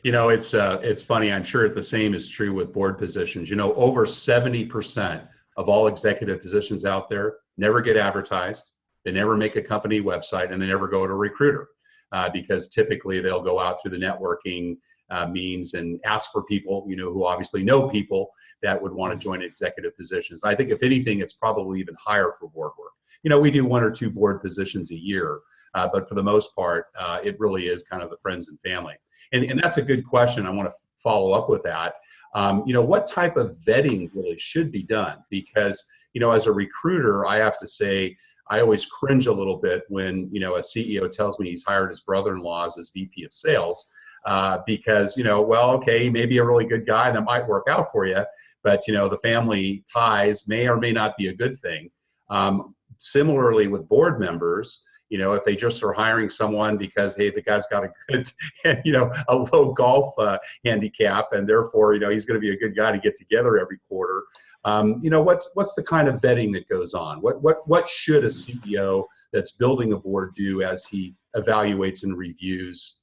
A: It's funny. I'm sure the same is true with board positions. Over 70% of all executive positions out there never get advertised. They never make a company website, and they never go to a recruiter because typically they'll go out through the networking means and ask for people, who obviously know people that would want to join executive positions. I think if anything, it's probably even higher for board work. We do 1 or 2 board positions a year, but for the most part, it really is kind of the friends and family. And that's a good question. I want to follow up with that. What type of vetting really should be done? Because, as a recruiter, I have to say, I always cringe a little bit when, a CEO tells me he's hired his brother-in-law as his VP of sales, because, okay, he may be a really good guy that might work out for you, but, the family ties may or may not be a good thing. Similarly with board members, if they just are hiring someone because, hey, the guy's got a good, a low golf handicap, and therefore, he's going to be a good guy to get together every quarter. What's the kind of vetting that goes on? What should a CEO that's building a board do as he evaluates and reviews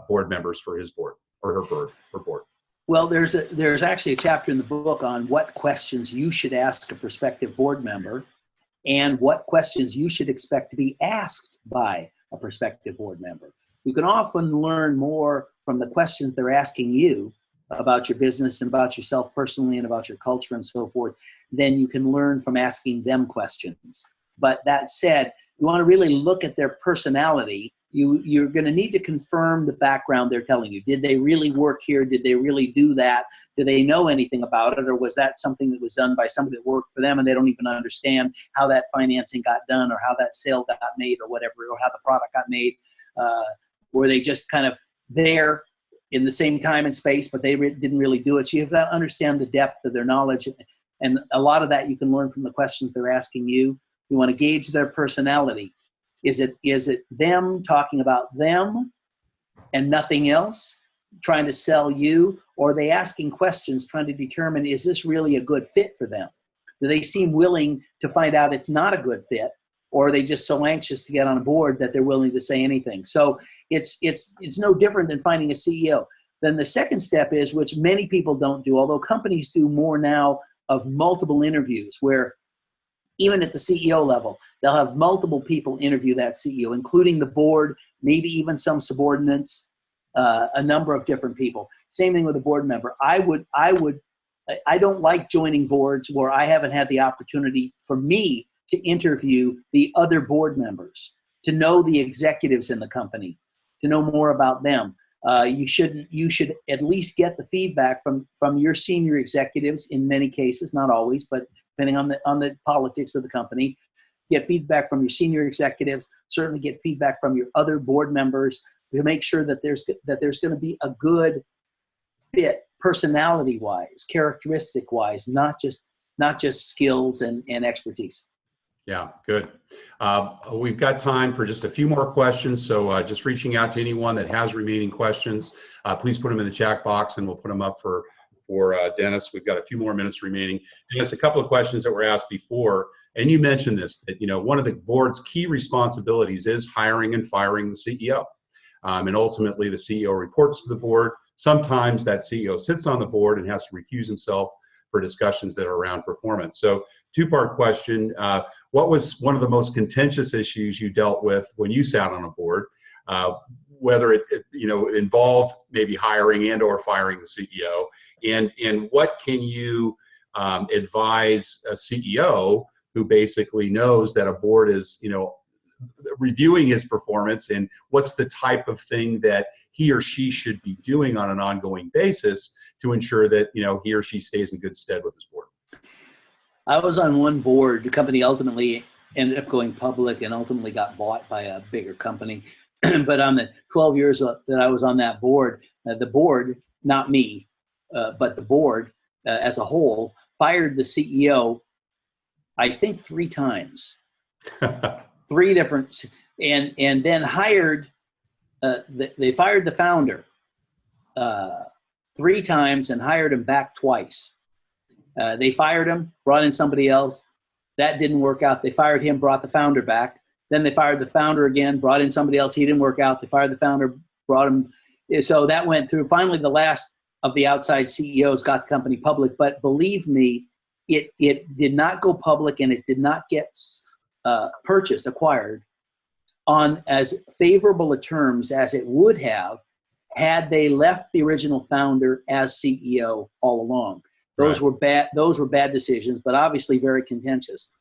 A: board members for his board or her board?
B: Well, there's actually a chapter in the book on what questions you should ask a prospective board member and what questions you should expect to be asked by a prospective board member. You can often learn more from the questions they're asking you about your business and about yourself personally and about your culture and so forth than you can learn from asking them questions. But that said, you want to really look at their personality you're going to need to confirm the background they're telling you. Did they really work here? Did they really do that? Do they know anything about it? Or was that something that was done by somebody that worked for them and they don't even understand how that financing got done or how that sale got made or whatever, or how the product got made? Were they just kind of there in the same time and space, but they didn't really do it? So you have to understand the depth of their knowledge. And a lot of that you can learn from the questions they're asking you. You want to gauge their personality. Is it them talking about them and nothing else, trying to sell you? Or are they asking questions trying to determine, is this really a good fit for them? Do they seem willing to find out it's not a good fit? Or are they just so anxious to get on board that they're willing to say anything? So it's no different than finding a CEO. Then the second step is, which many people don't do, although companies do more now, of multiple interviews, where even at the CEO level, they'll have multiple people interview that CEO, including the board, maybe even some subordinates, a number of different people. Same thing with a board member. I don't like joining boards where I haven't had the opportunity for me to interview the other board members, to know the executives in the company, to know more about them. You should at least get the feedback from your senior executives in many cases, not always, but depending on the politics of the company. Get feedback from your senior executives, certainly get feedback from your other board members to make sure that there's going to be a good fit personality-wise, characteristic-wise, not just skills and expertise.
A: Yeah, good. We've got time for just a few more questions, so just reaching out to anyone that has remaining questions, please put them in the chat box and we'll put them up for Dennis. We've got a few more minutes remaining. Dennis, a couple of questions that were asked before, and you mentioned this, that one of the board's key responsibilities is hiring and firing the CEO. And ultimately the CEO reports to the board. Sometimes that CEO sits on the board and has to recuse himself for discussions that are around performance. So two-part question. What was one of the most contentious issues you dealt with when you sat on a board? Whether it involved maybe hiring and or firing the CEO, and what can you advise a CEO who basically knows that a board is reviewing his performance, and what's the type of thing that he or she should be doing on an ongoing basis to ensure that he or she stays in good stead with his board?
B: I was on one board. The company ultimately ended up going public and ultimately got bought by a bigger company. But on the 12 years that I was on that board, the board, not me, but the board as a whole, fired the CEO, I think 3 times. 3 different, and then hired, they fired the founder 3 times and hired him back twice. They fired him, brought in somebody else. That didn't work out. They fired him, brought the founder back. Then they fired the founder again, brought in somebody else. He didn't work out. They fired the founder, brought him. So that went through. Finally, the last of the outside CEOs got the company public. But believe me, it did not go public, and it did not get acquired on as favorable a terms as it would have had they left the original founder as CEO all along. Those were bad. Those were bad decisions, but obviously very contentious.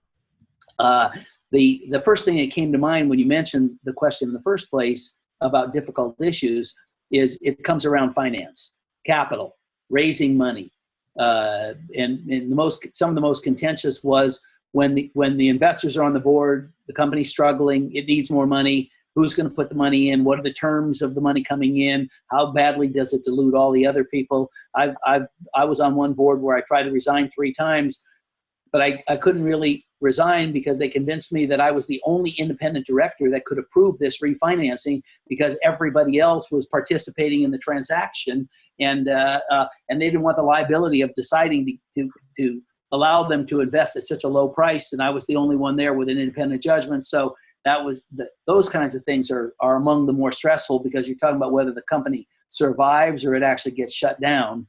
B: The first thing that came to mind when you mentioned the question in the first place about difficult issues is it comes around finance, capital, raising money, and some of the most contentious was when the investors are on the board, the company's struggling, it needs more money. Who's going to put the money in? What are the terms of the money coming in? How badly does it dilute all the other people? I was on one board where I tried to resign 3 times, but I couldn't really resign because they convinced me that I was the only independent director that could approve this refinancing because everybody else was participating in the transaction, and they didn't want the liability of deciding to allow them to invest at such a low price, and I was the only one there with an independent judgment. So that was those kinds of things are among the more stressful because you're talking about whether the company survives or it actually gets shut down.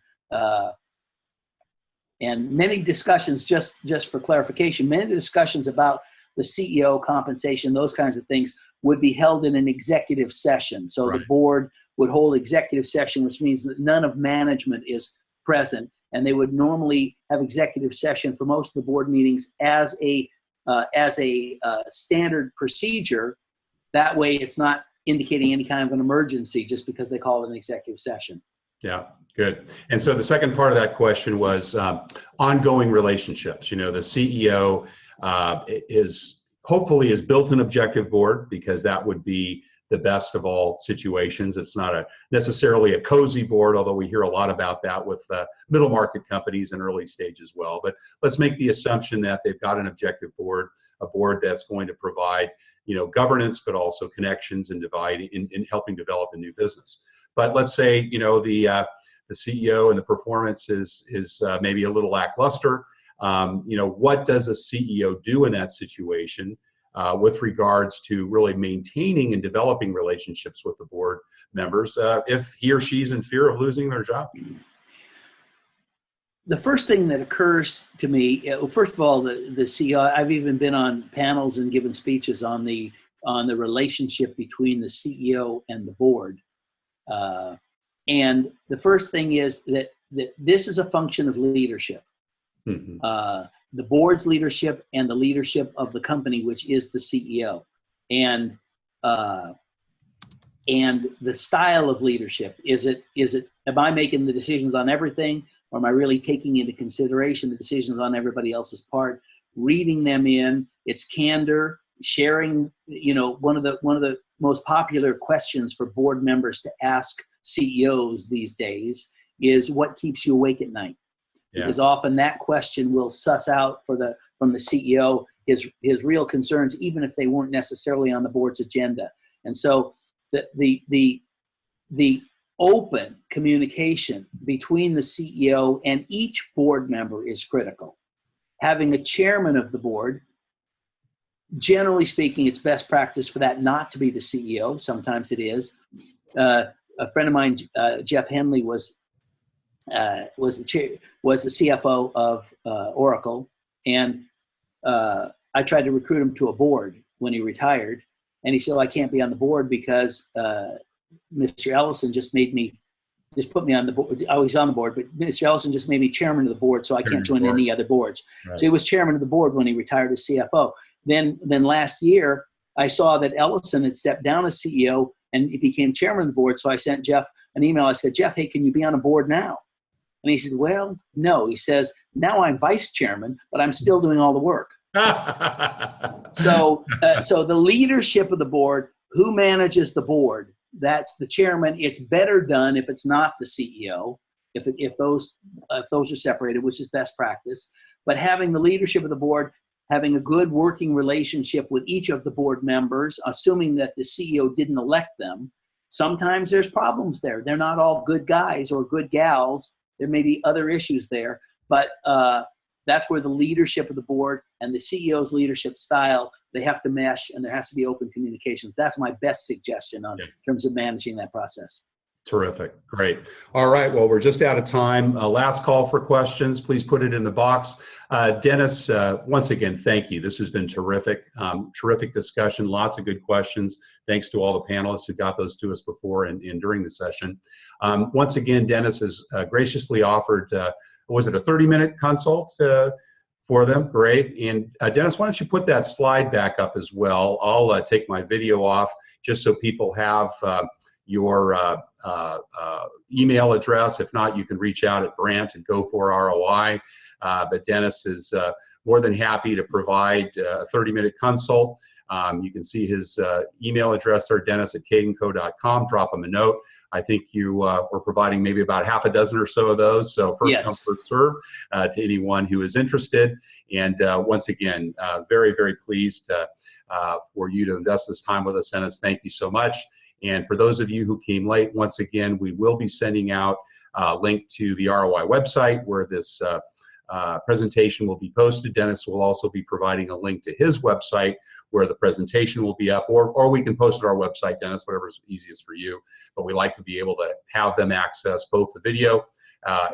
B: And many discussions, just for clarification, many discussions about the CEO compensation, those kinds of things, would be held in an executive session. So the board would hold executive session, which means that none of management is present, and they would normally have executive session for most of the board meetings as a standard procedure. That way, it's not indicating any kind of an emergency just because they call it an executive session.
A: Yeah, good. And so the second part of that question was ongoing relationships. You know, the CEO hopefully has built an objective board, because that would be the best of all situations. It's not necessarily a cozy board, although we hear a lot about that with middle market companies and early stage as well. But let's make the assumption that they've got an objective board, a board that's going to provide, you know, governance, but also connections and in helping develop a new business. But let's say, you know, the CEO and the performance is maybe a little lackluster. You know, what does a CEO do in that situation with regards to really maintaining and developing relationships with the board members if he or she's in fear of losing their job?
B: The first thing that occurs to me, first of all, the CEO, I've even been on panels and given speeches on the relationship between the CEO and the board. And the first thing is that this is a function of leadership. Mm-hmm. The board's leadership and the leadership of the company, which is the CEO, and the style of leadership. Is it am I making the decisions on everything, or am I really taking into consideration the decisions on everybody else's part, reading them in? It's candor, sharing. You know, one of the most popular questions for board members to ask CEOs these days is, what keeps you awake at night? Yeah. Because often that question will suss out from the CEO his real concerns, even if they weren't necessarily on the board's agenda. And so the open communication between the CEO and each board member is critical. Having a chairman of the board, generally speaking, it's best practice for that not to be the CEO. Sometimes it is. A friend of mine, Jeff Henley, was the CFO of Oracle, and I tried to recruit him to a board when he retired, and he said, "Well, I can't be on the board because Mr. Ellison just put me on the board. I was on the board, but Mr. Ellison just made me chairman of the board, so I can't join any other boards." Right. So he was chairman of the board when he retired as CFO. Then last year, I saw that Ellison had stepped down as CEO and he became chairman of the board. So I sent Jeff an email. I said, "Jeff, hey, can you be on a board now?" And he said, "Well, no." He says, "Now I'm vice chairman, but I'm still doing all the work." So the leadership of the board, who manages the board, that's the chairman. It's better done if it's not the CEO, if those are separated, which is best practice. But having the leadership of the board, having a good working relationship with each of the board members, assuming that the CEO didn't elect them. Sometimes there's problems there. They're not all good guys or good gals. There may be other issues there, but that's where the leadership of the board and the CEO's leadership style, they have to mesh, and there has to be open communications. That's my best suggestion in terms of managing that process.
A: Terrific. Great. All right. Well, we're just out of time. Last call for questions. Please put it in the box. Dennis, once again, thank you. This has been terrific. Terrific discussion. Lots of good questions. Thanks to all the panelists who got those to us before and during the session. Once again, Dennis has graciously offered, was it a 30-minute consult for them? Great. And Dennis, why don't you put that slide back up as well? I'll take my video off just so people have your email address. If not, you can reach out at Brandt and go for ROI. But Dennis is more than happy to provide a 30-minute consult. You can see his email address there, dennis@caganco.com. Drop him a note. I think you were providing maybe about half a dozen or so of those. So first come, first serve to anyone who is interested. And once again, very, very pleased for you to invest this time with us, Dennis. Thank you so much. And for those of you who came late, once again, we will be sending out a link to the ROI website where this presentation will be posted. Dennis will also be providing a link to his website where the presentation will be up, or we can post it on our website, Dennis, whatever's easiest for you. But we like to be able to have them access both the video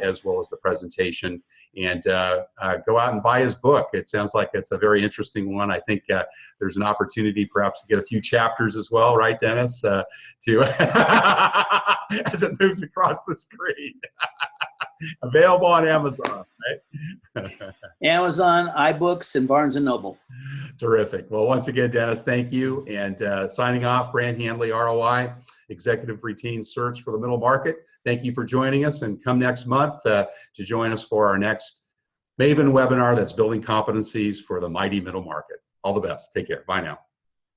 A: as well as the presentation. And go out and buy his book. It sounds like it's a very interesting one. I think there's an opportunity perhaps to get a few chapters as well, right, Dennis? To as it moves across the screen. Available on Amazon, right?
B: Amazon, iBooks, and Barnes & Noble.
A: Terrific. Well, once again, Dennis, thank you. And signing off, Brand Handley, ROI, Executive Retained Search for the Middle Market. Thank you for joining us, and come next month to join us for our next Maven webinar that's building competencies for the mighty middle market. All the best. Take care. Bye now.